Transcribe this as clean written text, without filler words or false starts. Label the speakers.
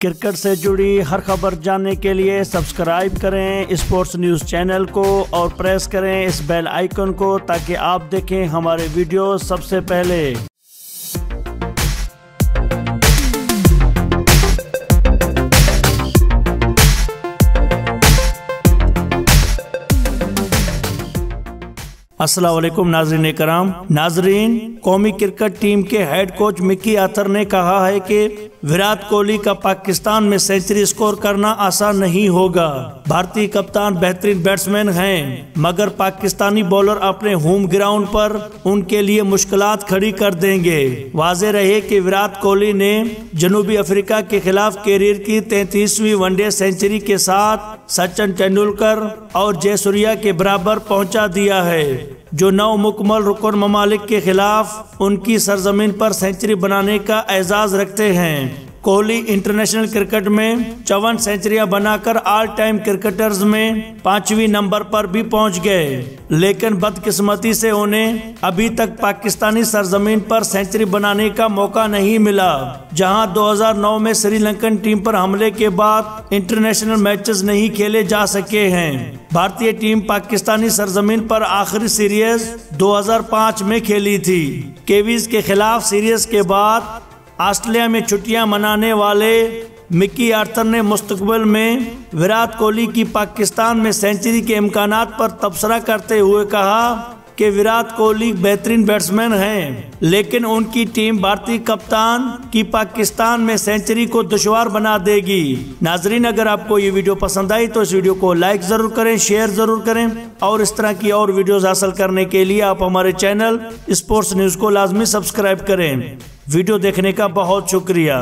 Speaker 1: Cricket से जुड़ी हर खबर जानने के लिए सब्सक्राइब करें स्पोर्ट्स न्यूज़ चैनल को और प्रेस करें इस बेल आइकन को ताकि आप देखें हमारे वीडियो सबसे पहले। अस्सलाम वालेकुम नाजरीन कराम। नाजरीन, कौमी क्रिकेट टीम के हेड कोच मिकी आर्थर ने कहा है कि विराट कोहली का पाकिस्तान में सेंचुरी स्कोर करना आसान नहीं होगा। भारतीय कप्तान बेहतरीन बैट्समैन हैं, मगर पाकिस्तानी बॉलर अपने होम ग्राउंड पर उनके लिए मुश्किलात खड़ी कर देंगे। वाज़ेह रहे कि विराट कोहली ने जनूबी अफ्रीका के खिलाफ कैरियर की 33वीं वनडे सेंचुरी के साथ सचिन तेंदुलकर और जयसूर्या के बराबर पहुंचा दिया है, जो 9 मुकम्मल रुकन ममालिक के खिलाफ उनकी सरजमीन पर सेंचुरी बनाने का एजाज रखते हैं। कोहली इंटरनेशनल क्रिकेट में 54 सेंचुरियां बनाकर ऑल टाइम क्रिकेटर्स में 5वें नंबर पर भी पहुंच गए, लेकिन बदकिस्मती से उन्हें अभी तक पाकिस्तानी सरजमीन पर सेंचुरी बनाने का मौका नहीं मिला, जहां 2009 में श्रीलंकन टीम पर हमले के बाद इंटरनेशनल मैचेस नहीं खेले जा सके हैं। भारतीय टीम पाकिस्तानी सरजमीन पर आखिरी सीरीज 2005 में खेली थी। केवीज के खिलाफ सीरीज के बाद ऑस्ट्रेलिया में छुट्टियां मनाने वाले मिकी आर्थर ने मुस्तकबिल में विराट कोहली की पाकिस्तान में सेंचुरी के इम्कानात पर तबसरा करते हुए कहा कि विराट कोहली बेहतरीन बैट्समैन हैं, लेकिन उनकी टीम भारतीय कप्तान की पाकिस्तान में सेंचुरी को दुश्वार बना देगी। नाजरीन, अगर आपको ये वीडियो पसंद आई तो इस वीडियो को लाइक जरूर करें, शेयर जरूर करें और इस तरह की और वीडियोस हासिल करने के लिए आप हमारे चैनल स्पोर्ट्स न्यूज़ को लाजमी सब्सक्राइब करें। वीडियो देखने का बहुत शुक्रिया।